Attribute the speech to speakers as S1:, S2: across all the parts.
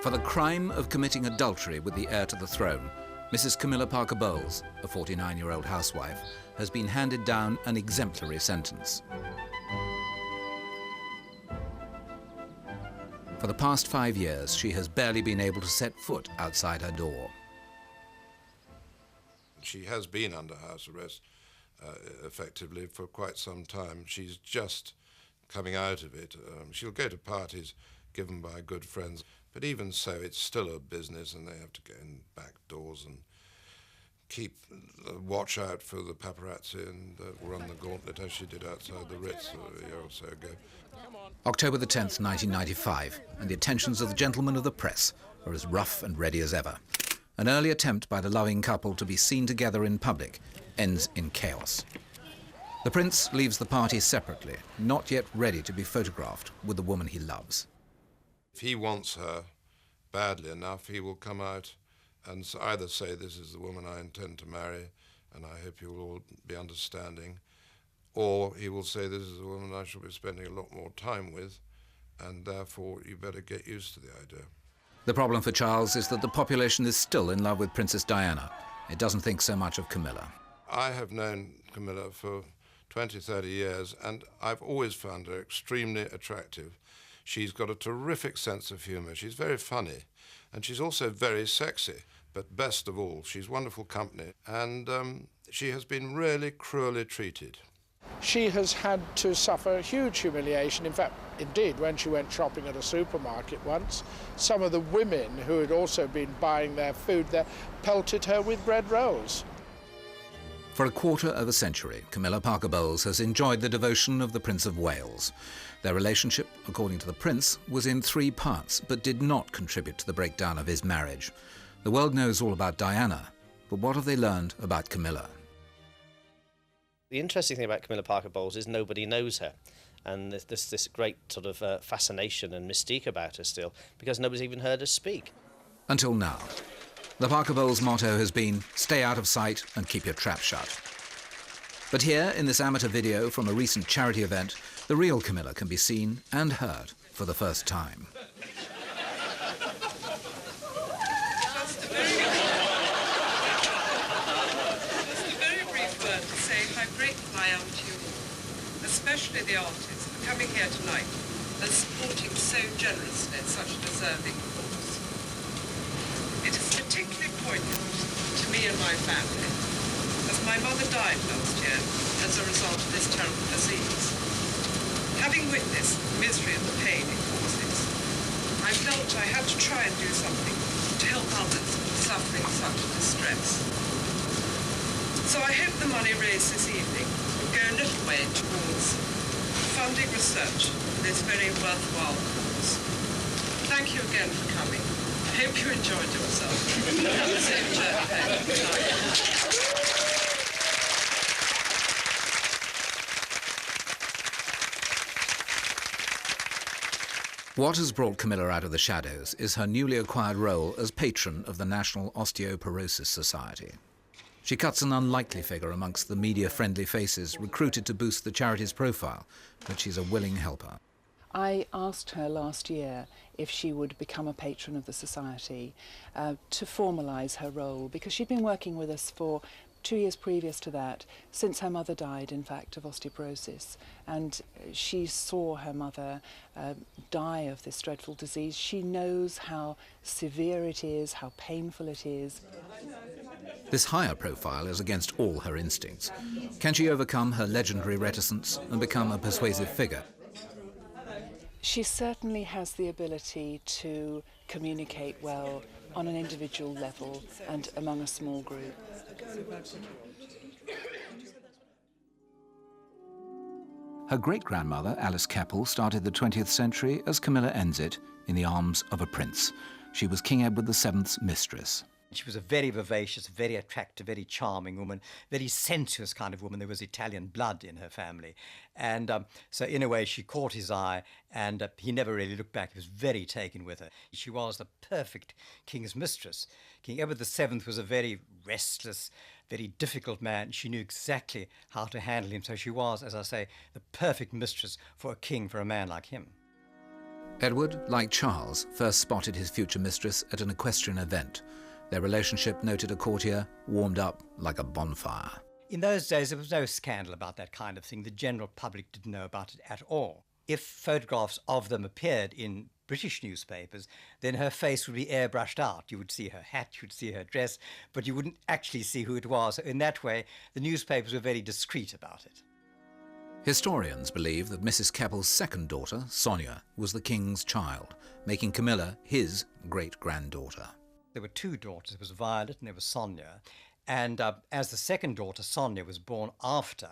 S1: For the crime of committing adultery with the heir to the throne, Mrs. Camilla Parker Bowles, a 49-year-old housewife, has been handed down an exemplary sentence. For the past 5 years, she has barely been able to set foot outside her door.
S2: She has been under house arrest, effectively, for quite some time. She's just coming out of it. She'll go to parties given by good friends, but even so, it's still a business, and they have to go in back doors and keep watch out for the paparazzi and run the gauntlet as she did outside the Ritz a year or so ago.
S1: October the 10th, 1995, and the attentions of the gentlemen of the press are as rough and ready as ever. An early attempt by the loving couple to be seen together in public ends in chaos. The prince leaves the party separately, not yet ready to be photographed with the woman he loves.
S2: If he wants her badly enough, he will come out and either say, "This is the woman I intend to marry, and I hope you will all be understanding," or he will say, "This is the woman I shall be spending a lot more time with, and therefore you better get used to the idea."
S1: The problem for Charles is that the population is still in love with Princess Diana. It doesn't think so much of Camilla.
S2: I have known Camilla for 20, 30 years, and I've always found her extremely attractive. She's got a terrific sense of humour. She's very funny, and she's also very sexy. But best of all, she's wonderful company, and she has been really cruelly treated.
S3: She has had to suffer huge humiliation. In fact, indeed, when she went shopping at a supermarket once, some of the women who had also been buying their food there pelted her with bread rolls.
S1: For a quarter of a century, Camilla Parker Bowles has enjoyed the devotion of the Prince of Wales. Their relationship, according to the prince, was in 3 parts, but did not contribute to the breakdown of his marriage. The world knows all about Diana, but what have they learned about Camilla?
S4: The interesting thing about Camilla Parker Bowles is nobody knows her. And there's this great sort of fascination and mystique about her still, because nobody's even heard her speak.
S1: Until now. The Parker Bowles motto has been, "Stay out of sight and keep your trap shut." But here, in this amateur video from a recent charity event, the real Camilla can be seen and heard for the first time.
S5: Especially the artists for coming here tonight and supporting so generously such a deserving cause. It is particularly poignant to me and my family, as my mother died last year as a result of this terrible disease. Having witnessed the misery and the pain it causes, I felt I had to try and do something to help others suffering such distress. So I hope the money raised this evening will go a little way towards funding research for this very worthwhile cause. Thank you again for coming. I hope you enjoyed yourself. Have a safe journey home.
S1: What has brought Camilla out of the shadows is her newly acquired role as patron of the National Osteoporosis Society. She cuts an unlikely figure amongst the media-friendly faces recruited to boost the charity's profile, but she's a willing helper.
S6: I asked her last year if she would become a patron of the society to formalise her role, because she'd been working with us for 2 years previous to that, since her mother died, in fact, of osteoporosis. And she saw her mother die of this dreadful disease. She knows how severe it is, how painful it is.
S1: This higher profile is against all her instincts. Can she overcome her legendary reticence and become a persuasive figure?
S6: She certainly has the ability to communicate well on an individual level and among a small group.
S1: Her great-grandmother, Alice Keppel, started the 20th century as Camilla ends it, in the arms of a prince. She was King Edward VII's mistress.
S7: She was a very vivacious, very attractive, very charming woman, very sensuous kind of woman. There was Italian blood in her family. And so in a way she caught his eye, and he never really looked back. He was very taken with her. She was the perfect king's mistress. King Edward VII was a very restless, very difficult man. She knew exactly how to handle him. So she was, as I say, the perfect mistress for a king, for a man like him.
S1: Edward, like Charles, first spotted his future mistress at an equestrian event. Their relationship, noted a courtier, warmed up like a bonfire.
S7: In those days, there was no scandal about that kind of thing. The general public didn't know about it at all. If photographs of them appeared in British newspapers, then her face would be airbrushed out. You would see her hat, you would see her dress, but you wouldn't actually see who it was. So in that way, the newspapers were very discreet about it.
S1: Historians believe that Mrs. Keppel's second daughter, Sonia, was the king's child, making Camilla his great-granddaughter.
S7: There were two daughters. There was Violet and there was Sonia. And as the second daughter, Sonia, was born after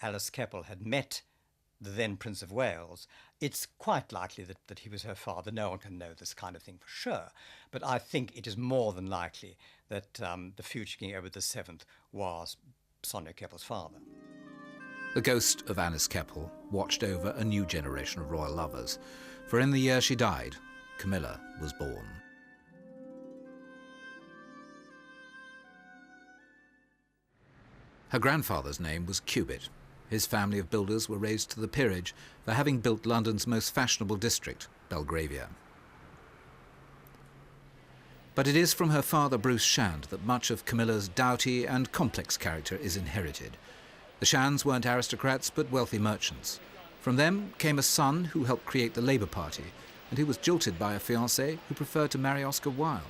S7: Alice Keppel had met the then Prince of Wales, it's quite likely that he was her father. No one can know this kind of thing for sure. But I think it is more than likely that the future King Edward VII was Sonia Keppel's father.
S1: The ghost of Alice Keppel watched over a new generation of royal lovers, for in the year she died, Camilla was born. Her grandfather's name was Cubitt. His family of builders were raised to the peerage for having built London's most fashionable district, Belgravia. But it is from her father, Bruce Shand, that much of Camilla's doughty and complex character is inherited. The Shands weren't aristocrats, but wealthy merchants. From them came a son who helped create the Labour Party, and who was jilted by a fiancé who preferred to marry Oscar Wilde.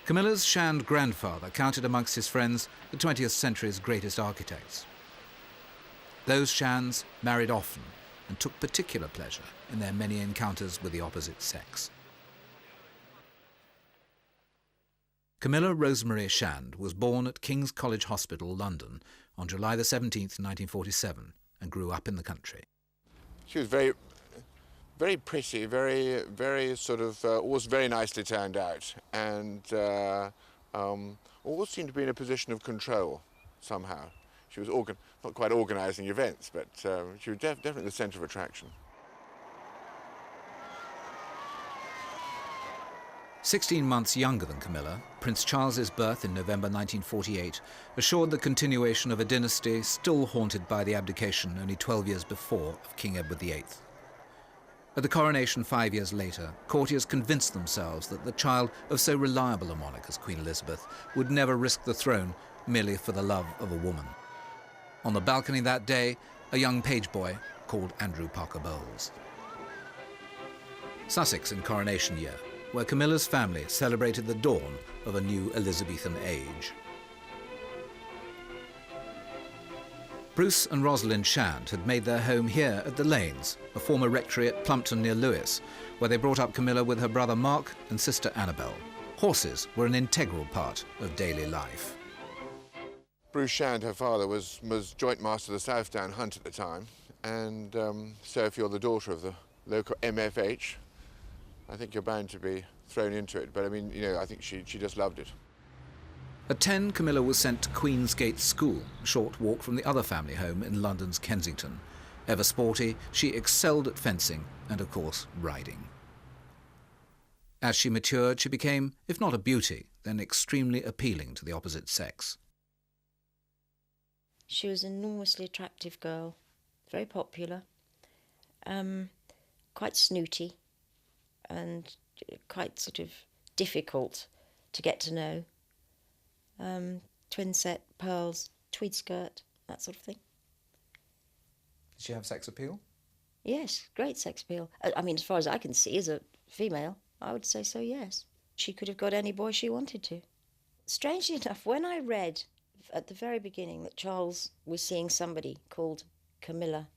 S1: Camilla's Shand grandfather counted amongst his friends the 20th century's greatest architects. Those Shands married often and took particular pleasure in their many encounters with the opposite sex. Camilla Rosemary Shand was born at King's College Hospital, London, on July the 17th, 1947, and grew up in the country.
S8: She was very, very pretty, very sort of, always very nicely turned out, and always seemed to be in a position of control somehow. She was not quite organising events, but she was definitely the centre of attraction.
S1: 16 months younger than Camilla, Prince Charles's birth in November 1948 assured the continuation of a dynasty still haunted by the abdication only 12 years before of King Edward VIII. At the coronation 5 years later, courtiers convinced themselves that the child of so reliable a monarch as Queen Elizabeth would never risk the throne merely for the love of a woman. On the balcony that day, a young page boy called Andrew Parker Bowles. Sussex in coronation year, where Camilla's family celebrated the dawn of a new Elizabethan age. Bruce and Rosalind Shand had made their home here at the Lanes, a former rectory at Plumpton near Lewes, where they brought up Camilla with her brother Mark and sister Annabel. Horses were an integral part of daily life.
S8: Bruce Shand, her father, was joint master of the Southdown Hunt at the time, and so if you're the daughter of the local MFH, I think you're bound to be thrown into it, but I mean, you know, I think she just loved it.
S1: At 10, Camilla was sent to Queensgate School, a short walk from the other family home in London's Kensington. Ever sporty, she excelled at fencing and, of course, riding. As she matured, she became, if not a beauty, then extremely appealing to the opposite sex.
S9: She was an enormously attractive girl, very popular, quite snooty, and quite sort of difficult to get to know. Twin set, pearls, tweed skirt, that sort of thing.
S1: Did she have sex appeal?
S9: Yes, great sex appeal. I mean, as far as I can see, as a female, I would say so, yes. She could have got any boy she wanted to. Strangely enough, when I read at the very beginning that Charles was seeing somebody called Camilla,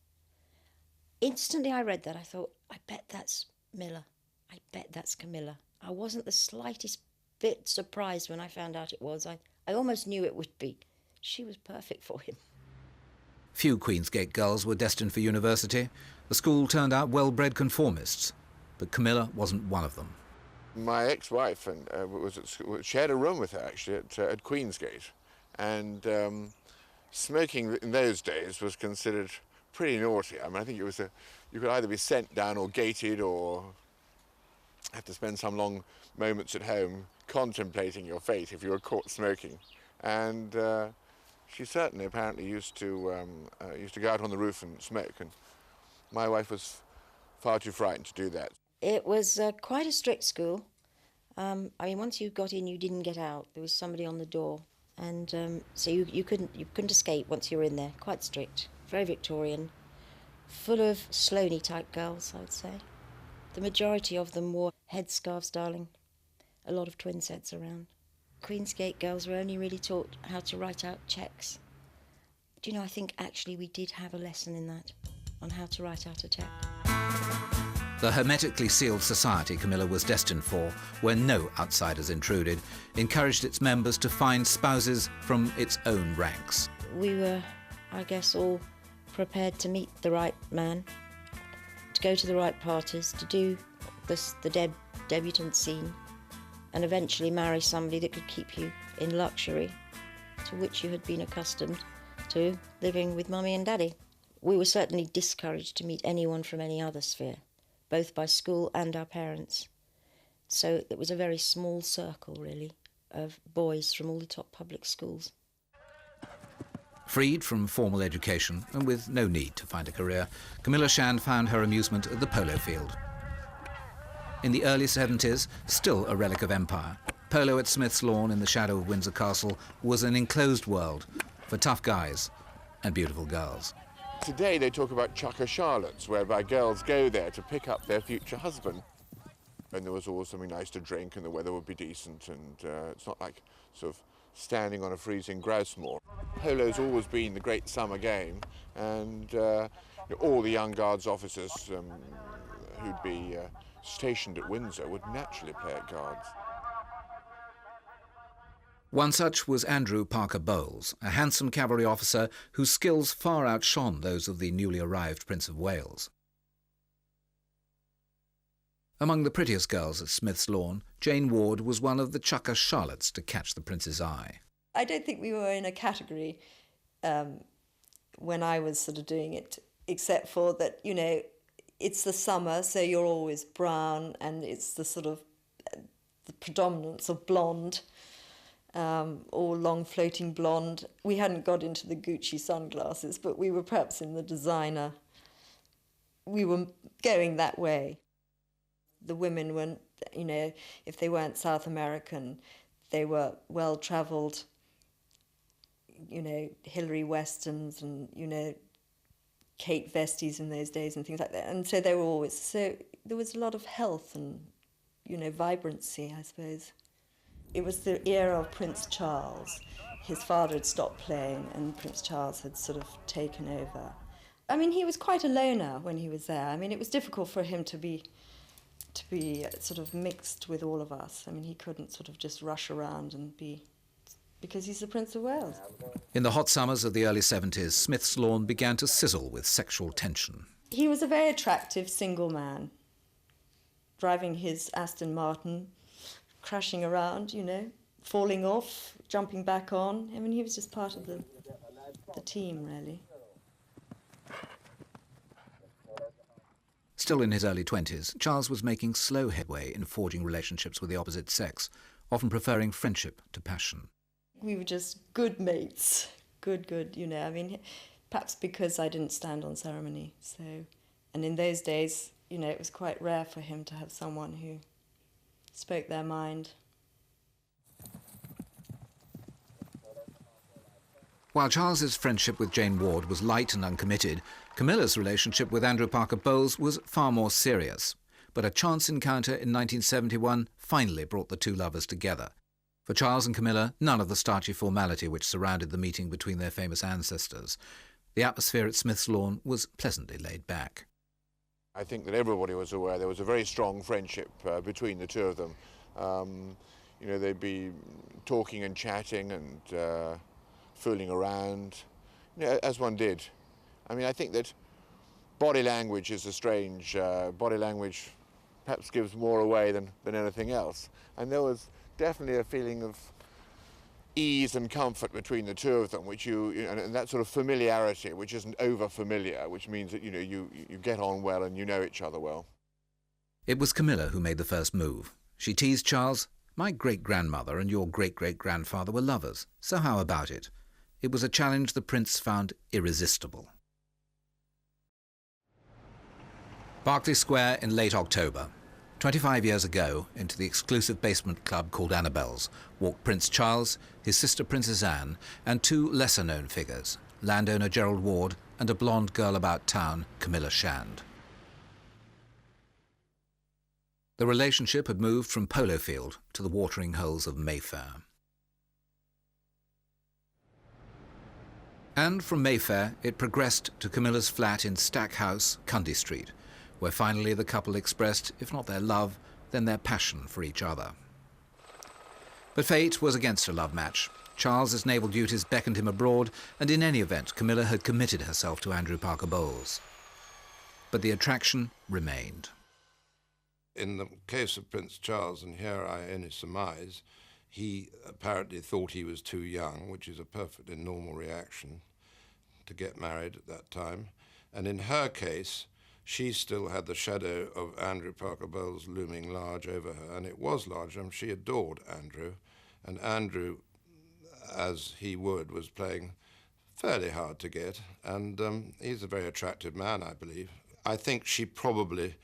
S9: instantly I read that, I thought, I bet that's Miller. I bet that's Camilla. I wasn't the slightest bit surprised when I found out it was. I almost knew it would be. She was perfect for him.
S1: Few Queensgate girls were destined for university. The school turned out well-bred conformists, but Camilla wasn't one of them.
S8: My ex-wife was at school, she had a room with her actually at Queensgate, and smoking in those days was considered pretty naughty. I mean, I think it was you could either be sent down or gated or have to spend some long moments at home contemplating your fate if you were caught smoking. And she certainly apparently used to go out on the roof and smoke. And my wife was far too frightened to do that.
S9: It was quite a strict school. I mean, once you got in, you didn't get out. There was somebody on the door, and so you couldn't escape once you were in there. Quite strict, very Victorian, full of Sloaney type girls, I would say. The majority of them wore headscarves, darling. A lot of twin sets around. Queensgate girls were only really taught how to write out cheques. Do you know, I think actually we did have a lesson in that, on how to write out a cheque.
S1: The hermetically sealed society Camilla was destined for, where no outsiders intruded, encouraged its members to find spouses from its own ranks.
S9: We were, I guess, all prepared to meet the right man, to go to the right parties, to do the debutante scene, and eventually marry somebody that could keep you in luxury, to which you had been accustomed to living with mummy and daddy. We were certainly discouraged to meet anyone from any other sphere, both by school and our parents. So it was a very small circle, really, of boys from all the top public schools.
S1: Freed from formal education and with no need to find a career, Camilla Shand found her amusement at the polo field. In the early 70s, still a relic of empire, polo at Smith's Lawn in the shadow of Windsor Castle was an enclosed world for tough guys and beautiful girls.
S8: Today they talk about chucker charlottes, whereby girls go there to pick up their future husband. And there was always something nice to drink and the weather would be decent, and it's not like sort of standing on a freezing grouse moor. Polo's always been the great summer game, and all the young guards officers who'd be stationed at Windsor would naturally play at guards.
S1: One such was Andrew Parker Bowles, a handsome cavalry officer whose skills far outshone those of the newly arrived Prince of Wales. Among the prettiest girls at Smith's Lawn, Jane Ward was one of the chucker charlottes to catch the Prince's eye.
S10: I don't think we were in a category when I was sort of doing it, except for that, you know, it's the summer, so you're always brown, and it's the sort of the predominance of blonde, or long floating blonde. We hadn't got into the Gucci sunglasses, but we were perhaps in the designer. We were going that way. The women weren't, you know, if they weren't South American, they were well-travelled, you know, Hillary Westons and, you know, Kate Vesties in those days and things like that. And so they were always, so there was a lot of health and, you know, vibrancy, I suppose. It was the era of Prince Charles. His father had stopped playing and Prince Charles had sort of taken over. I mean, he was quite a loner when he was there. I mean, it was difficult for him to be sort of mixed with all of us. I mean, he couldn't sort of just rush around and be, because he's the Prince of Wales.
S1: In the hot summers of the early 70s, Smith's Lawn began to sizzle with sexual tension.
S10: He was a very attractive single man, driving his Aston Martin, crashing around, you know, falling off, jumping back on. I mean, he was just part of the team, really.
S1: Still in his early 20s, Charles was making slow headway in forging relationships with the opposite sex, often preferring friendship to passion.
S10: We were just good mates, good, you know. I mean, perhaps because I didn't stand on ceremony, so... And in those days, you know, it was quite rare for him to have someone who spoke their mind.
S1: While Charles's friendship with Jane Ward was light and uncommitted, Camilla's relationship with Andrew Parker Bowles was far more serious. But a chance encounter in 1971 finally brought the two lovers together. For Charles and Camilla, none of the starchy formality which surrounded the meeting between their famous ancestors. The atmosphere at Smith's Lawn was pleasantly laid back.
S8: I think that everybody was aware there was a very strong friendship between the two of them. You know, they'd be talking and chatting and fooling around, you know, as one did. I mean, I think that body language is a strange... body language perhaps gives more away than anything else. And there was definitely a feeling of ease and comfort between the two of them, which and that sort of familiarity, which isn't over-familiar, which means that, you know, you get on well and you know each other well.
S1: It was Camilla who made the first move. She teased Charles, "My great-grandmother and your great-great-grandfather were lovers, so how about it?" It was a challenge the prince found irresistible. Berkeley Square in late October. 25 years ago, into the exclusive basement club called Annabelle's, walked Prince Charles, his sister Princess Anne, and two lesser-known figures, landowner Gerald Ward and a blonde girl about town, Camilla Shand. The relationship had moved from Polo Field to the watering holes of Mayfair. And from Mayfair, it progressed to Camilla's flat in Stack House, Cundy Street, where finally the couple expressed, if not their love, then their passion for each other. But fate was against a love match. Charles's naval duties beckoned him abroad, and in any event, Camilla had committed herself to Andrew Parker Bowles. But the attraction remained.
S2: In the case of Prince Charles, and here I only surmise, he apparently thought he was too young, which is a perfectly normal reaction to get married at that time. And in her case, she still had the shadow of Andrew Parker Bowles looming large over her, and it was large. I mean, she adored Andrew, and Andrew, as he would, was playing fairly hard to get, and he's a very attractive man, I believe. I think she probably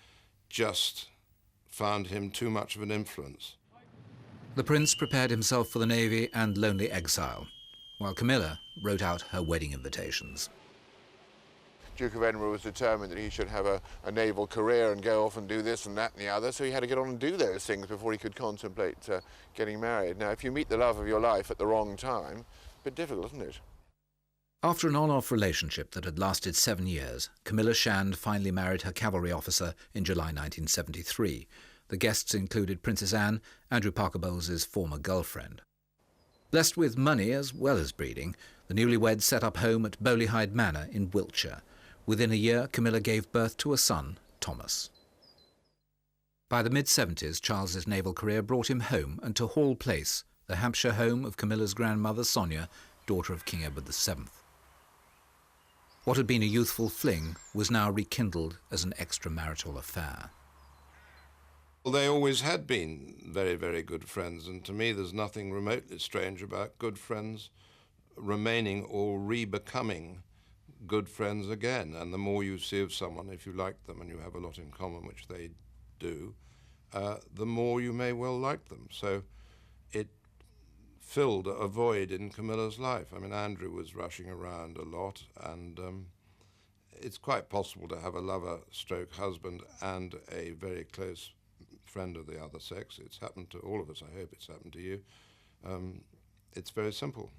S2: just found him too much of an influence.
S1: The prince prepared himself for the navy and lonely exile, while Camilla wrote out her wedding invitations.
S8: Duke of Edinburgh was determined that he should have a naval career and go off and do this and that and the other, so he had to get on and do those things before he could contemplate getting married. Now, if you meet the love of your life at the wrong time, a bit difficult, isn't it?
S1: After an on-off relationship that had lasted 7 years, Camilla Shand finally married her cavalry officer in July 1973. The guests included Princess Anne, Andrew Parker Bowles' former girlfriend. Blessed with money as well as breeding, the newlyweds set up home at Bowleyhyde Manor in Wiltshire. Within a year, Camilla gave birth to a son, Thomas. By the mid-70s, Charles's naval career brought him home and to Hall Place, the Hampshire home of Camilla's grandmother, Sonia, daughter of King Edward VII. What had been a youthful fling was now rekindled as an extramarital affair.
S2: Well, they always had been very, very good friends, and to me there's nothing remotely strange about good friends remaining or re-becoming good friends again. And the more you see of someone, if you like them and you have a lot in common, which they do, the more you may well like them. So it filled a void in Camilla's life. I mean, Andrew was rushing around a lot, and it's quite possible to have a lover-stroke-husband and a very close friend of the other sex. It's happened to all of us. I hope it's happened to you. It's very simple.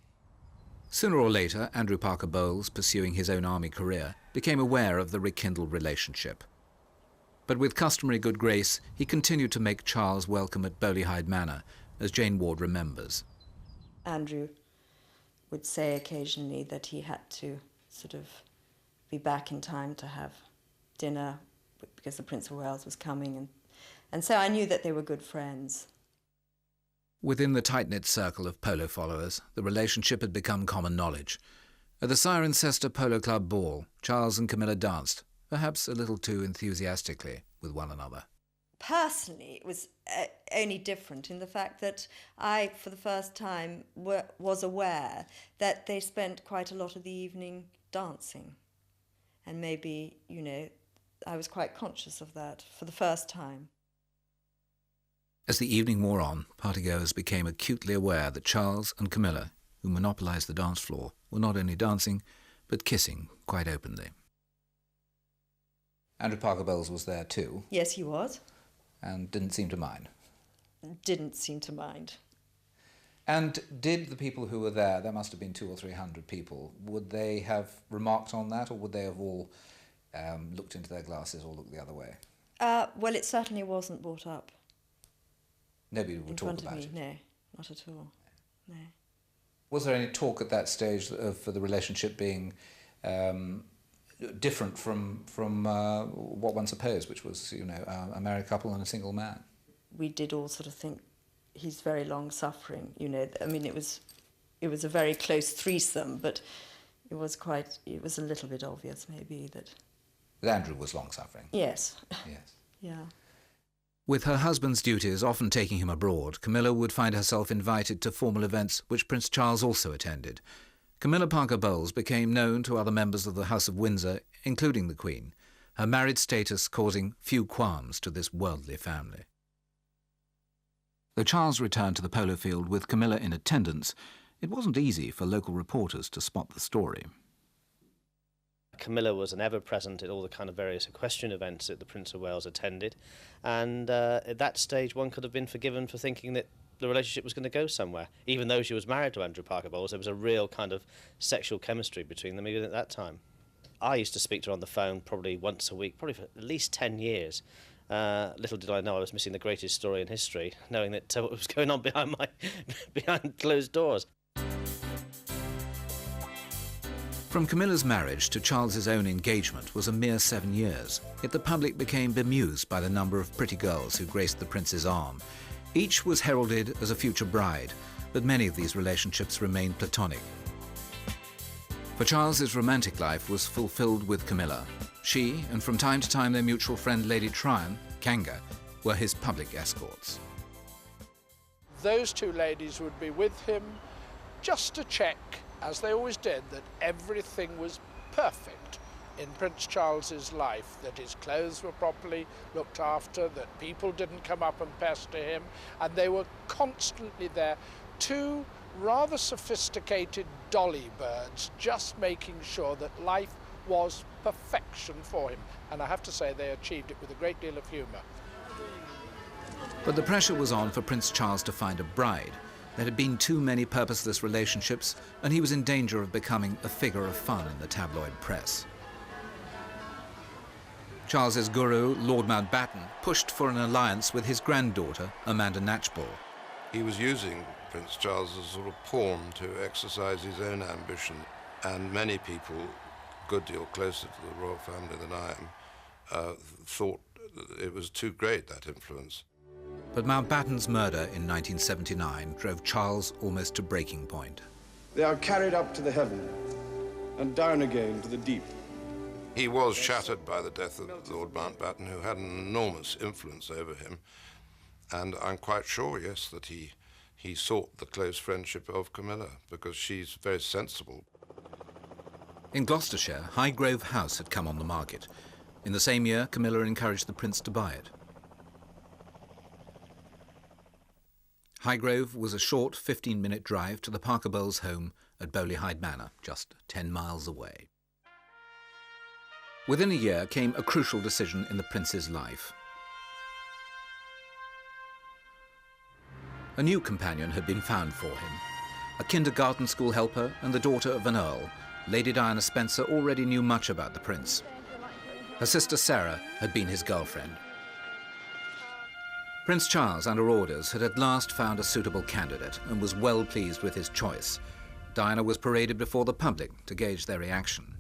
S1: Sooner or later, Andrew Parker Bowles, pursuing his own army career, became aware of the rekindled relationship. But with customary good grace, he continued to make Charles welcome at Bowleyhyde Manor, as Jane Ward remembers.
S10: Andrew would say occasionally that he had to sort of be back in time to have dinner because the Prince of Wales was coming, and so I knew that they were good friends.
S1: Within the tight-knit circle of polo followers, the relationship had become common knowledge. At the Cirencester Polo Club ball, Charles and Camilla danced, perhaps a little too enthusiastically, with one another.
S10: Personally, it was only different in the fact that I, for the first time, was aware that they spent quite a lot of the evening dancing. And maybe, you know, I was quite conscious of that for the first time.
S1: As the evening wore on, partygoers became acutely aware that Charles and Camilla, who monopolised the dance floor, were not only dancing, but kissing quite openly. Andrew Parker Bowles was there too.
S10: Yes, he was.
S1: And didn't seem to mind.
S10: Didn't seem to mind.
S1: And did the people who were there, there must have been 200 or 300 people, would they have remarked on that, or would they have all looked into their glasses or looked the other way?
S10: Well, it certainly wasn't brought up.
S1: Nobody would talk about it?
S10: No, not at all. No.
S1: Was there any talk at that stage for the relationship being different from what one supposed, which was, you know, a married couple and a single man?
S10: We did all sort of think he's very long-suffering, you know. I mean, it was a very close threesome, but it was a little bit obvious maybe that
S1: Andrew was long-suffering?
S10: Yes.
S1: Yes.
S10: Yeah.
S1: With her husband's duties often taking him abroad, Camilla would find herself invited to formal events which Prince Charles also attended. Camilla Parker Bowles became known to other members of the House of Windsor, including the Queen. her married status causing few qualms to this worldly family. Though Charles returned to the polo field with Camilla in attendance, it wasn't easy for local reporters to spot the story.
S4: Camilla was an ever-present at all the kind of various equestrian events that the Prince of Wales attended, and at that stage one could have been forgiven for thinking that the relationship was going to go somewhere. Even though she was married to Andrew Parker Bowles, there was a real kind of sexual chemistry between them even at that time. I used to speak to her on the phone probably once a week, probably for at least 10 years. Little did I know I was missing the greatest story in history, knowing that what was going on behind closed doors.
S1: From Camilla's marriage to Charles's own engagement was a mere 7 years, yet the public became bemused by the number of pretty girls who graced the prince's arm. Each was heralded as a future bride, but many of these relationships remained platonic. For Charles's romantic life was fulfilled with Camilla. She, and from time to time their mutual friend Lady Tryon, Kanga, were his public escorts.
S3: Those two ladies would be with him just to check, as they always did, that everything was perfect in Prince Charles's life, that his clothes were properly looked after, that people didn't come up and pester him, and they were constantly there. Two rather sophisticated dolly birds, just making sure that life was perfection for him. And I have to say they achieved it with a great deal of humour.
S1: But the pressure was on for Prince Charles to find a bride. There had been too many purposeless relationships, and he was in danger of becoming a figure of fun in the tabloid press. Charles's guru, Lord Mountbatten, pushed for an alliance with his granddaughter, Amanda Knatchbull.
S2: He was using Prince Charles as a sort of pawn to exercise his own ambition, and many people, a good deal closer to the royal family than I am, thought it was too great, that influence.
S1: But Mountbatten's murder in 1979 drove Charles almost to breaking point.
S11: They are carried up to the heaven and down again to the deep.
S2: He was shattered by the death of Lord Mountbatten, who had an enormous influence over him, and I'm quite sure, yes, that he sought the close friendship of Camilla, because she's very sensible.
S1: In Gloucestershire, Highgrove House had come on the market. In the same year, Camilla encouraged the prince to buy it. Highgrove was a short 15-minute drive to the Parker Bowles' home at Bowley Hyde Manor, just 10 miles away. Within a year came a crucial decision in the prince's life. A new companion had been found for him. A kindergarten school helper and the daughter of an earl, Lady Diana Spencer already knew much about the prince. Her sister Sarah had been his girlfriend. Prince Charles, under orders, had at last found a suitable candidate and was well pleased with his choice. Diana was paraded before the public to gauge their reaction.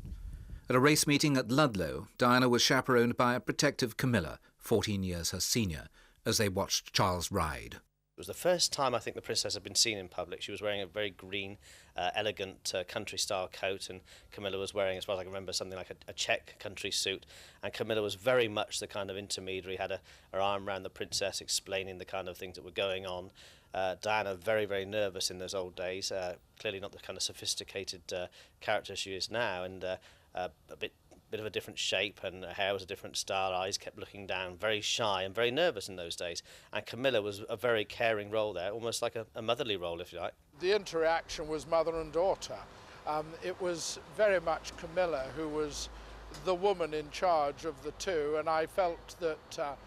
S1: At a race meeting at Ludlow, Diana was chaperoned by a protective Camilla, 14 years her senior, as they watched Charles ride.
S4: It was the first time I think the princess had been seen in public. She was wearing a very green, elegant country-style coat, and Camilla was wearing, as far as I can remember, something like a check country suit. And Camilla was very much the kind of intermediary, had her arm around the princess, explaining the kind of things that were going on. Diana, very, very nervous in those old days, clearly not the kind of sophisticated character she is now, and a bit of a different shape, and her hair was a different style, eyes kept looking down, very shy and very nervous in those days. And Camilla was a very caring role there, almost like a motherly role, if you like.
S3: The interaction was mother and daughter. It was very much Camilla who was the woman in charge of the two, and I felt that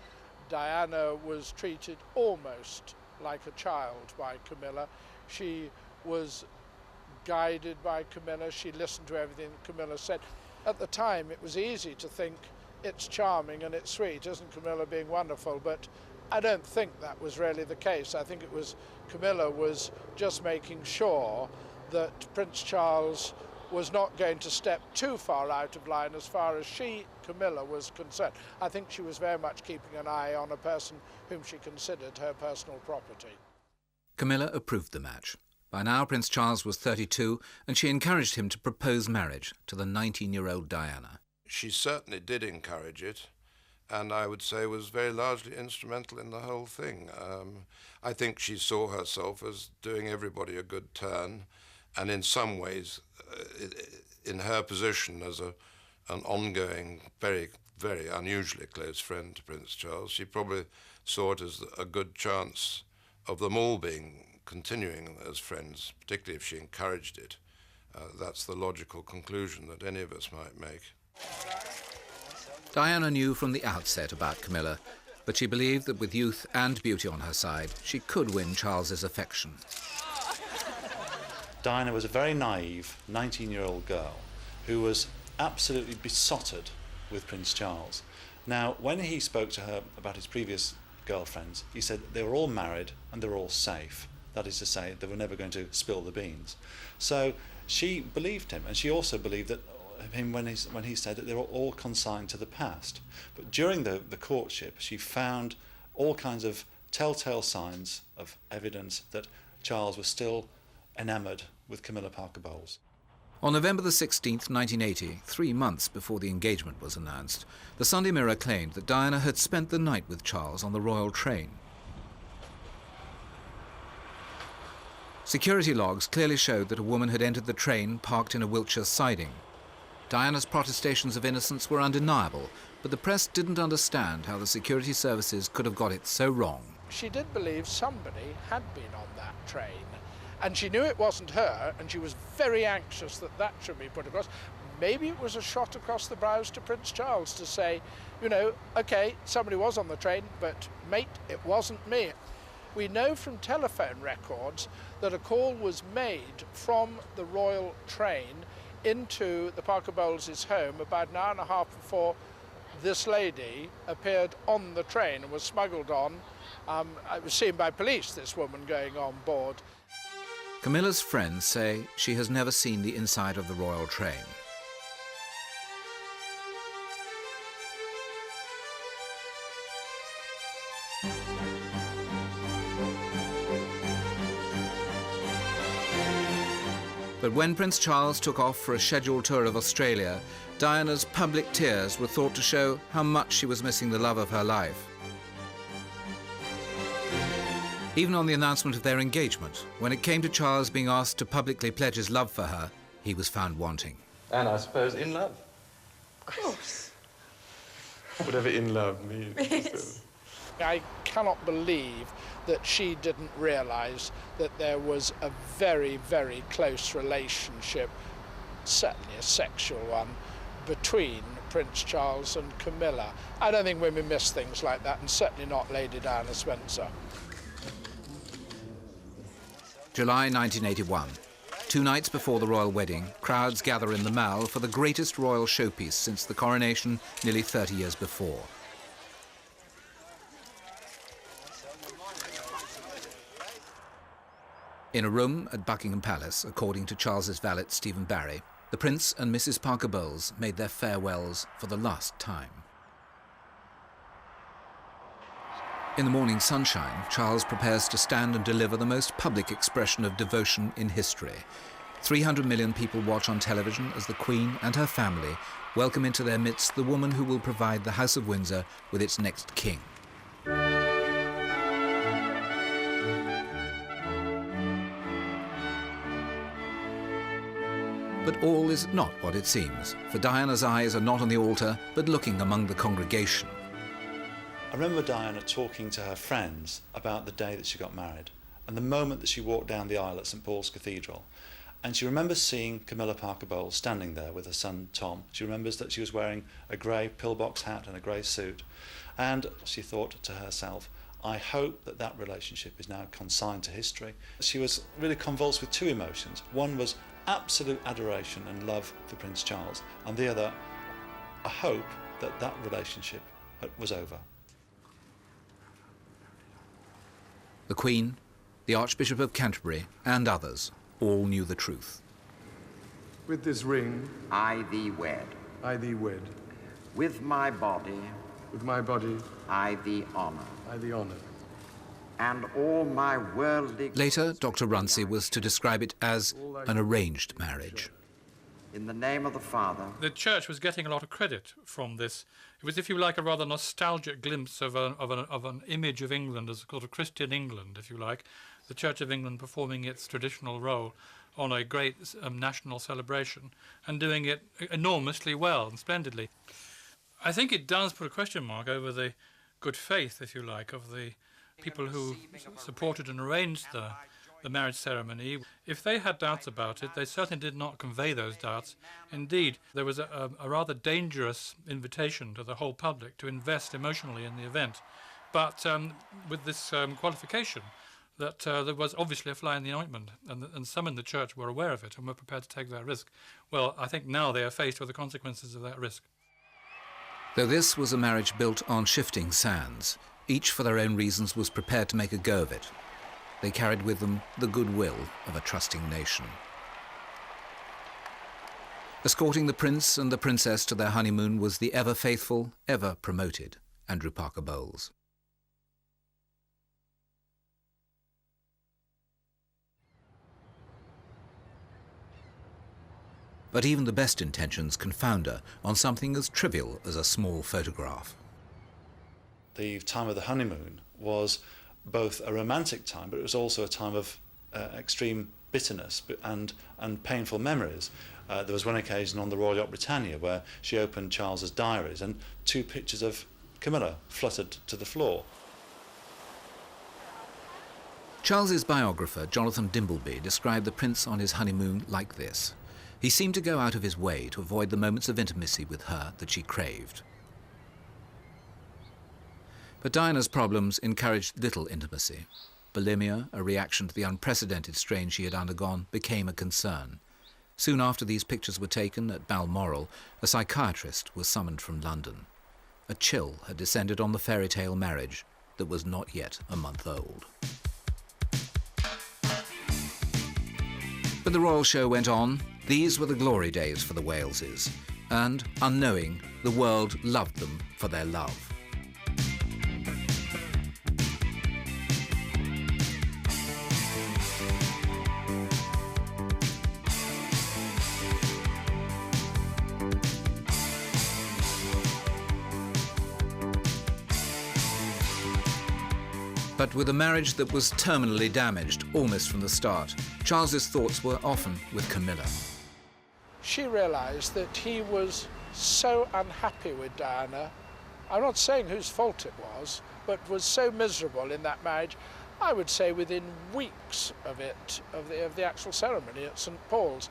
S3: Diana was treated almost like a child by Camilla. She was guided by Camilla, she listened to everything Camilla said. At the time it was easy to think it's charming and it's sweet, isn't Camilla being wonderful? But I don't think that was really the case. I think it was Camilla was just making sure that Prince Charles was not going to step too far out of line as far as she, Camilla, was concerned. I think she was very much keeping an eye on a person whom she considered her personal property.
S1: Camilla approved the match. By now, Prince Charles was 32, and she encouraged him to propose marriage to the 19-year-old Diana.
S2: She certainly did encourage it, and I would say was very largely instrumental in the whole thing. I think she saw herself as doing everybody a good turn, and in some ways, in her position as an ongoing, very very unusually close friend to Prince Charles. She probably saw it as a good chance of them all continuing as friends, particularly if she encouraged it. That's the logical conclusion that any of us might make.
S1: Diana knew from the outset about Camilla, but she believed that with youth and beauty on her side, she could win Charles's affection.
S12: Diana was a very naive 19-year-old girl who was absolutely besotted with Prince Charles. Now, when he spoke to her about his previous girlfriends, he said they were all married and they were all safe. That is to say, they were never going to spill the beans. So she believed him, and she also believed that him when he said that they were all consigned to the past. But during the courtship, she found all kinds of telltale signs of evidence that Charles was still enamoured with Camilla Parker Bowles.
S1: On November the 16th, 1980, 3 months before the engagement was announced, the Sunday Mirror claimed that Diana had spent the night with Charles on the royal train. Security logs clearly showed that a woman had entered the train parked in a Wiltshire siding. Diana's protestations of innocence were undeniable, but the press didn't understand how the security services could have got it so wrong.
S3: She did believe somebody had been on that train, and she knew it wasn't her, and she was very anxious that that should be put across. Maybe it was a shot across the brows to Prince Charles to say, you know, OK, somebody was on the train, but mate, it wasn't me. We know from telephone records that a call was made from the royal train into the Parker Bowles' home about an hour and a half before this lady appeared on the train and was smuggled on. It was seen by police, this woman going on board.
S1: Camilla's friends say she has never seen the inside of the royal train. But when Prince Charles took off for a scheduled tour of Australia, Diana's public tears were thought to show how much she was missing the love of her life. Even on the announcement of their engagement, when it came to Charles being asked to publicly pledge his love for her, he was found wanting.
S11: And I suppose in love.
S10: Of course.
S11: Whatever in love means.
S10: Yes.
S3: I cannot believe that she didn't realise that there was a very, very close relationship, certainly a sexual one, between Prince Charles and Camilla. I don't think women miss things like that, and certainly not Lady Diana Spencer.
S1: July 1981. 2 nights before the royal wedding, crowds gather in the Mall for the greatest royal showpiece since the coronation nearly 30 years before. In a room at Buckingham Palace, according to Charles's valet Stephen Barry, the Prince and Mrs. Parker Bowles made their farewells for the last time. In the morning sunshine, Charles prepares to stand and deliver the most public expression of devotion in history. 300 million people watch on television as the Queen and her family welcome into their midst the woman who will provide the House of Windsor with its next king. But all is not what it seems, for Diana's eyes are not on the altar, but looking among the congregation.
S12: I remember Diana talking to her friends about the day that she got married and the moment that she walked down the aisle at St Paul's Cathedral. And she remembers seeing Camilla Parker Bowles standing there with her son Tom. She remembers that she was wearing a grey pillbox hat and a grey suit. And she thought to herself, I hope that that relationship is now consigned to history. She was really convulsed with two emotions. One was absolute adoration and love for Prince Charles, and the other, a hope that that relationship was over.
S1: The Queen, the Archbishop of Canterbury, and others all knew the truth.
S11: With this ring,
S13: I thee wed.
S11: I thee wed.
S13: With my body,
S11: With my body,
S13: I thee honour.
S11: I thee honour.
S13: And all my worldly...
S1: Later, Dr. Runcie was to describe it as an arranged marriage.
S13: In the name of the Father...
S14: The Church was getting a lot of credit from this. It was, if you like, a rather nostalgic glimpse of an image of England as a sort of Christian England, if you like. The Church of England performing its traditional role on a great national celebration and doing it enormously well and splendidly. I think it does put a question mark over the good faith, if you like, of the people who supported and arranged the marriage ceremony. If they had doubts about it, they certainly did not convey those doubts. Indeed, there was a rather dangerous invitation to the whole public to invest emotionally in the event, but with this qualification that there was obviously a fly in the ointment, and some in the church were aware of it and were prepared to take that risk. Well, I think now they are faced with the consequences of that risk.
S1: Though this was a marriage built on shifting sands, each for their own reasons was prepared to make a go of it. They carried with them the goodwill of a trusting nation. Escorting the prince and the princess to their honeymoon was the ever-faithful, ever-promoted Andrew Parker Bowles. But even the best intentions can founder on something as trivial as a small photograph.
S12: The time of the honeymoon was both a romantic time, but it was also a time of extreme bitterness and painful memories. There was one occasion on the Royal Yacht Britannia where she opened Charles's diaries and 2 pictures of Camilla fluttered to the floor.
S1: Charles's biographer, Jonathan Dimbleby, described the prince on his honeymoon like this. He seemed to go out of his way to avoid the moments of intimacy with her that she craved. But Diana's problems encouraged little intimacy. Bulimia, a reaction to the unprecedented strain she had undergone, became a concern. Soon after these pictures were taken at Balmoral, a psychiatrist was summoned from London. A chill had descended on the fairy tale marriage that was not yet a month old. But the royal show went on. These were the glory days for the Waleses, and, unknowing, the world loved them for their love. But with a marriage that was terminally damaged almost from the start, Charles's thoughts were often with Camilla.
S3: She realised that he was so unhappy with Diana. I'm not saying whose fault it was, but was so miserable in that marriage, I would say within weeks of it, of the actual ceremony at St. Paul's.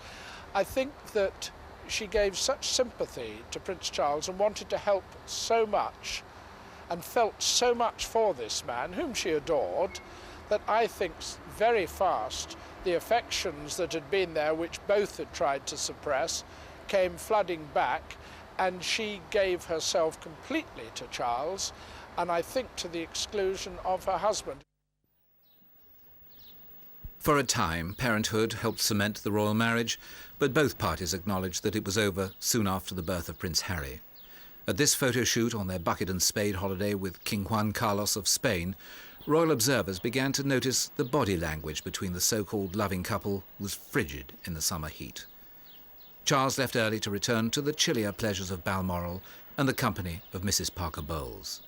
S3: I think that she gave such sympathy to Prince Charles and wanted to help so much and felt so much for this man, whom she adored, that I think very fast the affections that had been there, which both had tried to suppress, came flooding back, and she gave herself completely to Charles, and I think to the exclusion of her husband.
S1: For a time, parenthood helped cement the royal marriage, but both parties acknowledged that it was over soon after the birth of Prince Harry. At this photo shoot on their bucket and spade holiday with King Juan Carlos of Spain, royal observers began to notice the body language between the so-called loving couple was frigid in the summer heat. Charles left early to return to the chillier pleasures of Balmoral and the company of Mrs. Parker Bowles.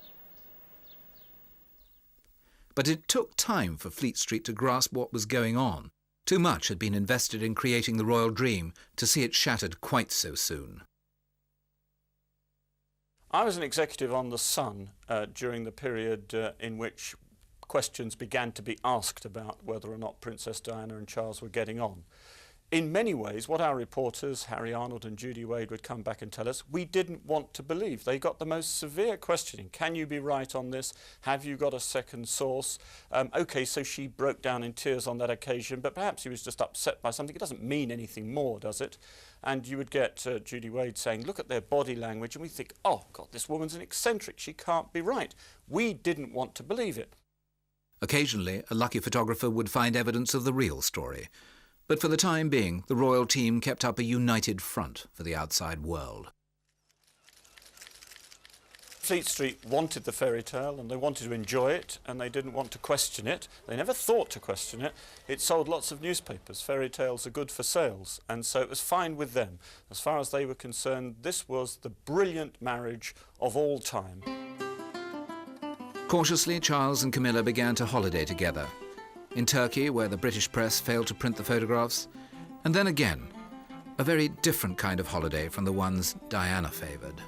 S1: But it took time for Fleet Street to grasp what was going on. Too much had been invested in creating the royal dream to see it shattered quite so soon.
S15: I was an executive on The Sun during the period in which questions began to be asked about whether or not Princess Diana and Charles were getting on. In many ways, what our reporters, Harry Arnold and Judy Wade, would come back and tell us, we didn't want to believe. They got the most severe questioning. Can you be right on this? Have you got a second source? OK, so she broke down in tears on that occasion, but perhaps he was just upset by something. It doesn't mean anything more, does it? And you would get Judy Wade saying, look at their body language, and we think, oh, God, this woman's an eccentric. She can't be right. We didn't want to believe it.
S1: Occasionally, a lucky photographer would find evidence of the real story. But for the time being, the royal team kept up a united front for the outside world.
S15: Fleet Street wanted the fairy tale and they wanted to enjoy it and they didn't want to question it. They never thought to question it. It sold lots of newspapers. Fairy tales are good for sales, and so it was fine with them. As far as they were concerned, this was the brilliant marriage of all time.
S1: Cautiously, Charles and Camilla began to holiday together. In Turkey, where the British press failed to print the photographs, and then again, a very different kind of holiday from the ones Diana favoured.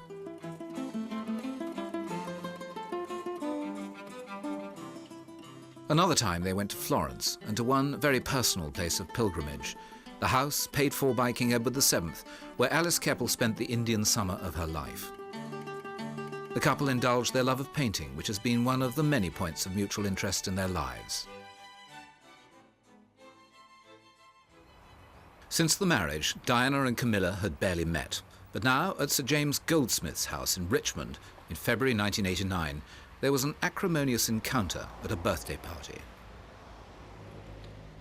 S1: Another time they went to Florence and to one very personal place of pilgrimage, the house paid for by King Edward VII, where Alice Keppel spent the Indian summer of her life. The couple indulged their love of painting, which has been one of the many points of mutual interest in their lives. Since the marriage, Diana and Camilla had barely met, but now at Sir James Goldsmith's house in Richmond in February 1989, there was an acrimonious encounter at a birthday party.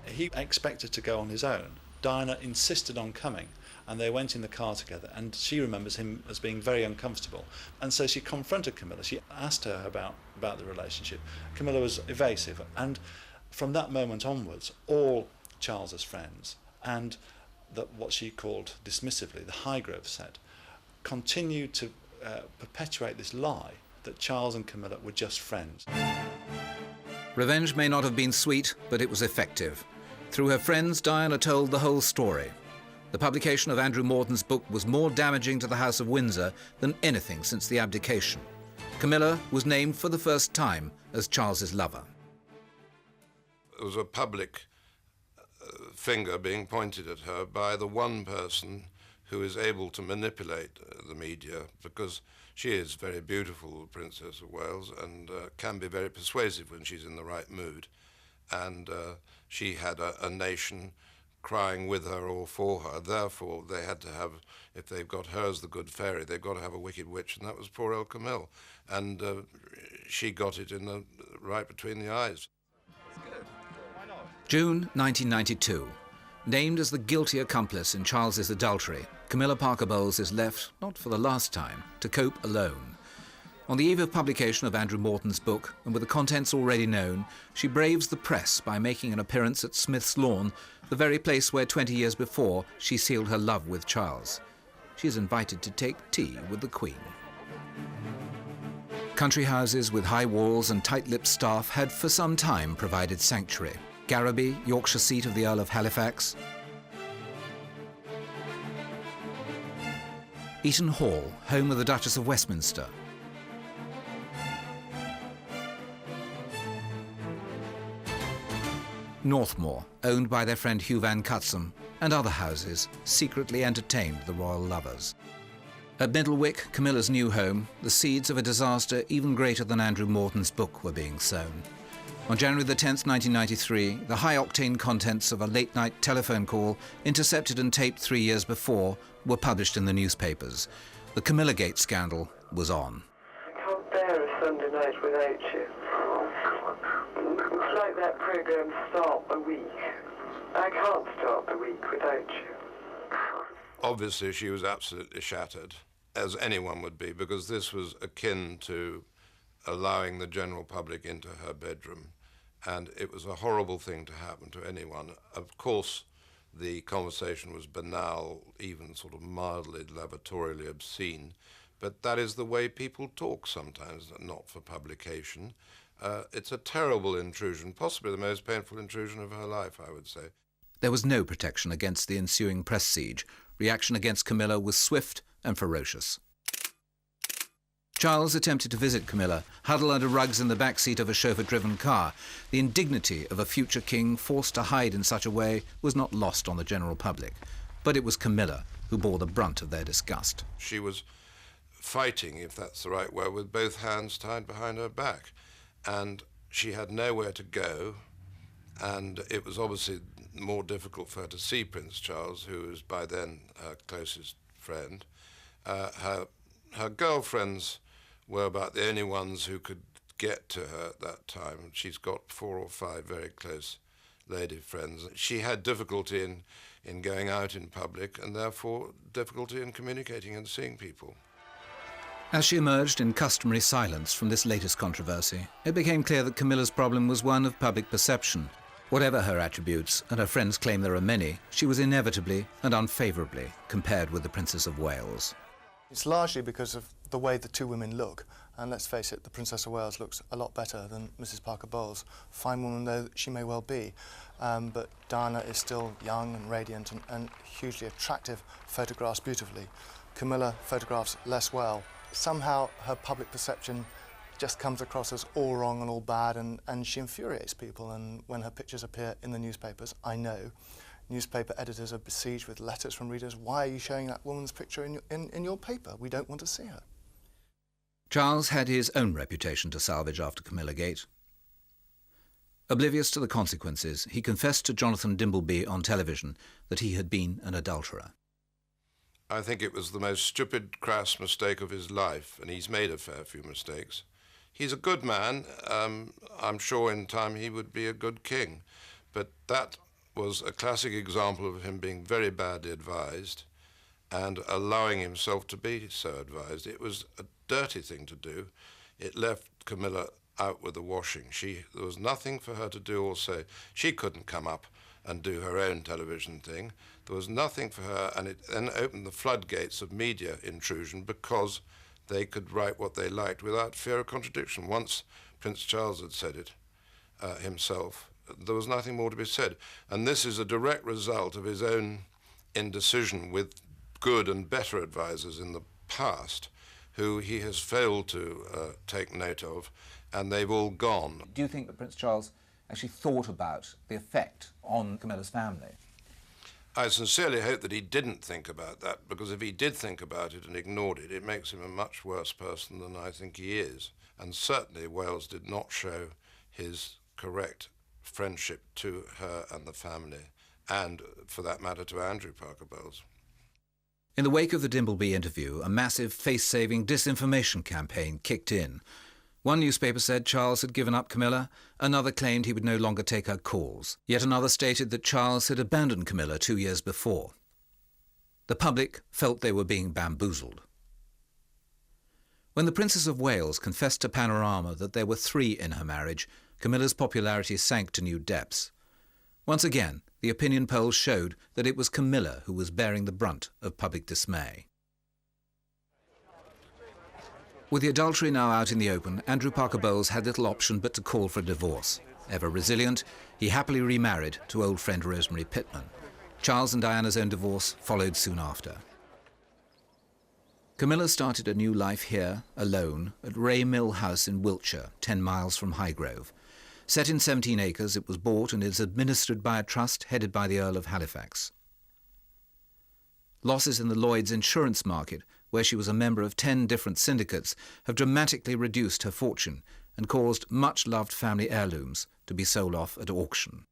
S12: He expected to go on his own. Diana insisted on coming, and they went in the car together, and she remembers him as being very uncomfortable. And so she confronted Camilla. She asked her about the relationship. Camilla was evasive, and from that moment onwards, all Charles's friends and what she called dismissively the Highgrove set continued to perpetuate this lie that Charles and Camilla were just friends.
S1: Revenge may not have been sweet, but it was effective. Through her friends, Diana told the whole story. The publication of Andrew Morton's book was more damaging to the House of Windsor than anything since the abdication. Camilla was named for the first time as Charles's lover.
S2: There was a public finger being pointed at her by the one person who is able to manipulate the media, because she is very beautiful, the Princess of Wales, and can be very persuasive when she's in the right mood. And she had a nation crying with her or for her. Therefore, they had to have, if they've got her as the good fairy, they've got to have a wicked witch, and that was poor old Camille. And she got it right between the eyes.
S1: June 1992. Named as the guilty accomplice in Charles's adultery, Camilla Parker Bowles is left, not for the last time, to cope alone. On the eve of publication of Andrew Morton's book, and with the contents already known, she braves the press by making an appearance at Smith's Lawn, the very place where 20 years before she sealed her love with Charles. She is invited to take tea with the Queen. Country houses with high walls and tight-lipped staff had for some time provided sanctuary. Garraby, Yorkshire seat of the Earl of Halifax. Eaton Hall, home of the Duchess of Westminster. Northmoor, owned by their friend Hugh Van Cutsum, and other houses secretly entertained the royal lovers. At Middlewick, Camilla's new home, the seeds of a disaster even greater than Andrew Morton's book were being sown. On January the 10th, 1993, the high-octane contents of a late-night telephone call, intercepted and taped 3 years before, were published in the newspapers. The Camilla-gate scandal was on.
S5: I can't bear a Sunday night without you. It's like that programme Stop a Week. I can't stop a week without you.
S2: Obviously, she was absolutely shattered, as anyone would be, because this was akin to allowing the general public into her bedroom, and it was a horrible thing to happen to anyone. Of course, the conversation was banal, even sort of mildly lavatorially obscene, but that is the way people talk sometimes, not for publication. It's a terrible intrusion, possibly the most painful intrusion of her life, I would say.
S1: There was no protection against the ensuing press siege. Reaction against Camilla was swift and ferocious. Charles attempted to visit Camilla, huddled under rugs in the back seat of a chauffeur-driven car. The indignity of a future king forced to hide in such a way was not lost on the general public. But it was Camilla who bore the brunt of their disgust.
S2: She was fighting, if that's the right word, with both hands tied behind her back. And she had nowhere to go, and it was obviously more difficult for her to see Prince Charles, who was by then her closest friend. Her girlfriends were about the only ones who could get to her at that time. She's got 4 or 5 very close lady friends. She had difficulty in going out in public, and therefore difficulty in communicating and seeing people.
S1: As she emerged in customary silence from this latest controversy, it became clear that Camilla's problem was one of public perception. Whatever her attributes, and her friends claim there are many, she was inevitably and unfavourably compared with the Princess of Wales.
S16: It's largely because of the way the two women look, and let's face it, the Princess of Wales looks a lot better than Mrs. Parker Bowles, fine woman though she may well be. But Diana is still young and radiant and hugely attractive, photographs beautifully. Camilla photographs less well. Somehow her public perception just comes across as all wrong and all bad, and she infuriates people. And when her pictures appear in the newspapers, I know newspaper editors are besieged with letters from readers. Why are you showing that woman's picture in your paper? We don't want to see her.
S1: Charles had his own reputation to salvage after Camilla Gate. Oblivious to the consequences, he confessed to Jonathan Dimbleby on television that he had been an adulterer.
S2: I think it was the most stupid, crass mistake of his life, and he's made a fair few mistakes. He's a good man. I'm sure in time he would be a good king. But that was a classic example of him being very badly advised and allowing himself to be so advised. It was a dirty thing to do. It left Camilla out with the washing. There was nothing for her to do or say. She couldn't come up and do her own television thing. There was nothing for her, and it then opened the floodgates of media intrusion because they could write what they liked without fear of contradiction. Once Prince Charles had said it himself, there was nothing more to be said. And this is a direct result of his own indecision with good and better advisers in the past who he has failed to take note of, and they've all gone.
S1: Do you think that Prince Charles actually thought about the effect on Camilla's family?
S2: I sincerely hope that he didn't think about that, because if he did think about it and ignored it, it makes him a much worse person than I think he is. And certainly Wales did not show his correct friendship to her and the family, and, for that matter, to Andrew Parker Bowles.
S1: In the wake of the Dimbleby interview, a massive face-saving disinformation campaign kicked in. One newspaper said Charles had given up Camilla, another claimed he would no longer take her calls. Yet another stated that Charles had abandoned Camilla 2 years before. The public felt they were being bamboozled. When the Princess of Wales confessed to Panorama that there were 3 in her marriage, Camilla's popularity sank to new depths. Once again, the opinion polls showed that it was Camilla who was bearing the brunt of public dismay. With the adultery now out in the open, Andrew Parker Bowles had little option but to call for a divorce. Ever resilient, he happily remarried to old friend Rosemary Pitman. Charles and Diana's own divorce followed soon after. Camilla started a new life here, alone, at Ray Mill House in Wiltshire, 10 miles from Highgrove. Set in 17 acres, it was bought and is administered by a trust headed by the Earl of Halifax. Losses in the Lloyd's insurance market, where she was a member of 10 different syndicates, have dramatically reduced her fortune and caused much-loved family heirlooms to be sold off at auction.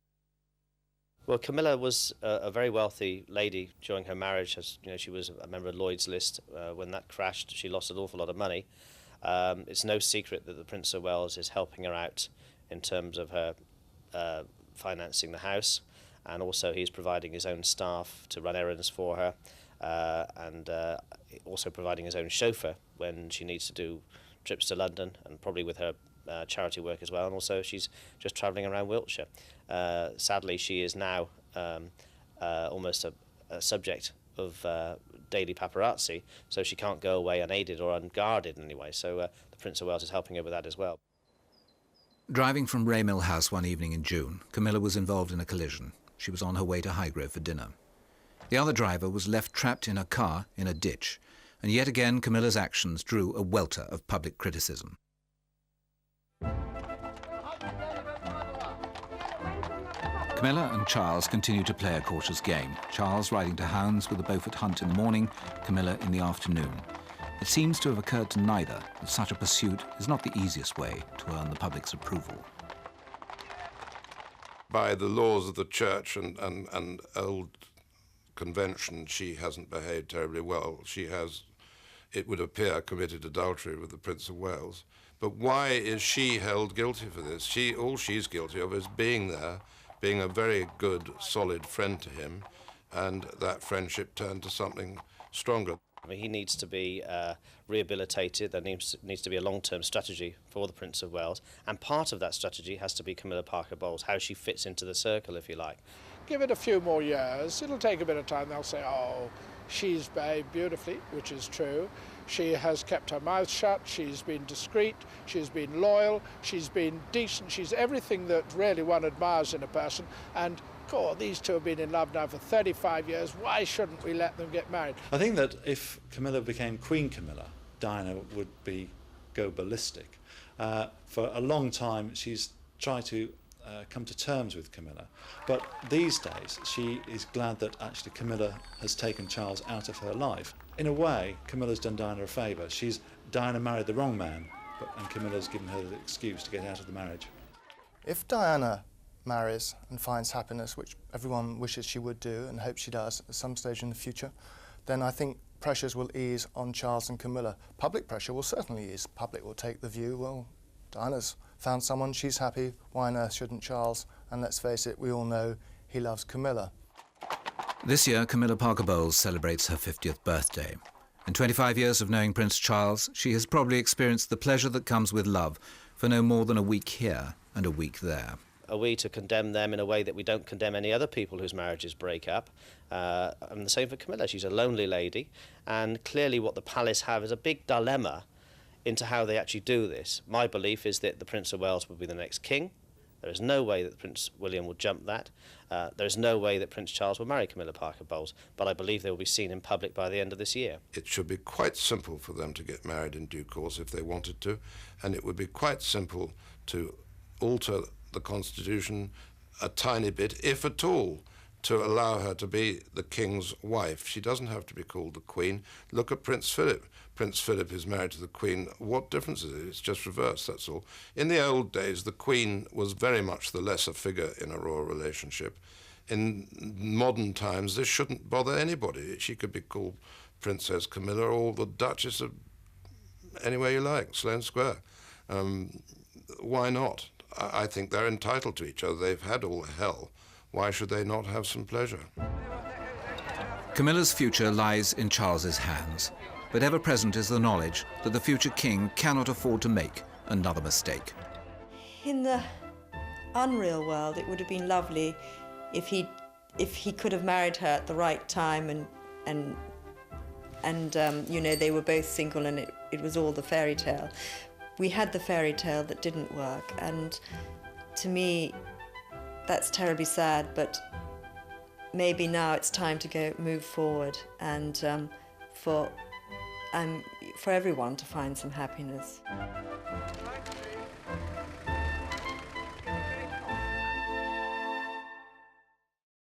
S4: Well, Camilla was a very wealthy lady during her marriage. As you know, she was a member of Lloyd's List. When that crashed, she lost an awful lot of money. It's no secret that the Prince of Wales is helping her out in terms of her financing the house, and also he's providing his own staff to run errands for her, and also providing his own chauffeur when she needs to do trips to London, and probably with her charity work as well, and also she's just travelling around Wiltshire. Sadly, she is now almost a subject of daily paparazzi, so she can't go away unaided or unguarded in any way, so the Prince of Wales is helping her with that as well.
S1: Driving from Ray Mill House one evening in June, Camilla was involved in a collision. She was on her way to Highgrove for dinner. The other driver was left trapped in her car in a ditch, and yet again Camilla's actions drew a welter of public criticism. Camilla and Charles continued to play a cautious game, Charles riding to hounds with a Beaufort hunt in the morning, Camilla in the afternoon. It seems to have occurred to neither that such a pursuit is not the easiest way to earn the public's approval.
S2: By the laws of the church and old convention, she hasn't behaved terribly well. She has, it would appear, committed adultery with the Prince of Wales. But why is she held guilty for this? All she's guilty of is being there, being a very good, solid friend to him, and that friendship turned to something stronger.
S4: He needs to be rehabilitated. There needs to be a long-term strategy for the Prince of Wales, and part of that strategy has to be Camilla Parker Bowles, how she fits into the circle, if you like.
S3: Give it a few more years. It'll take a bit of time. They'll say, oh, she's behaved beautifully, which is true. She has kept her mouth shut. She's been discreet. She's been loyal. She's been decent. She's everything that really one admires in a person. And God, these two have been in love now for 35 years. Why shouldn't we let them get married?
S12: I think that if Camilla became Queen Camilla, Diana would go ballistic. For a long time, she's tried to come to terms with Camilla, but these days she is glad that actually Camilla has taken Charles out of her life. In a way, Camilla's done Diana a favour. Diana married the wrong man, and Camilla's given her the excuse to get out of the marriage.
S16: If Diana marries and finds happiness, which everyone wishes she would do and hopes she does at some stage in the future, then I think pressures will ease on Charles and Camilla. Public pressure will certainly ease. Public will take the view, well, Diana's found someone, she's happy, why on earth shouldn't Charles? And let's face it, we all know he loves Camilla.
S1: This year, Camilla Parker Bowles celebrates her 50th birthday. In 25 years of knowing Prince Charles, she has probably experienced the pleasure that comes with love for no more than a week here and a week there.
S4: Are we to condemn them in a way that we don't condemn any other people whose marriages break up? And the same for Camilla. She's a lonely lady, and clearly what the palace have is a big dilemma into how they actually do this. My belief is that the Prince of Wales will be the next king. There is no way that Prince William will jump that. There is no way that Prince Charles will marry Camilla Parker Bowles, but I believe they will be seen in public by the end of this year.
S2: It should be quite simple for them to get married in due course if they wanted to, and it would be quite simple to alter the Constitution a tiny bit, if at all, to allow her to be the King's wife. She doesn't have to be called the Queen. Look at Prince Philip. Prince Philip is married to the Queen. What difference is it? It's just reversed, that's all. In the old days, the Queen was very much the lesser figure in a royal relationship. In modern times, this shouldn't bother anybody. She could be called Princess Camilla or the Duchess of anywhere you like, Sloane Square. Why not? I think they're entitled to each other. They've had all the hell. Why should they not have some pleasure?
S1: Camilla's future lies in Charles's hands, but ever present is the knowledge that the future king cannot afford to make another mistake.
S10: In the unreal world, it would have been lovely if he could have married her at the right time and you know, they were both single and it was all the fairy tale. We had the fairy tale that didn't work, and to me, that's terribly sad, but maybe now it's time to move forward and for everyone to find some happiness.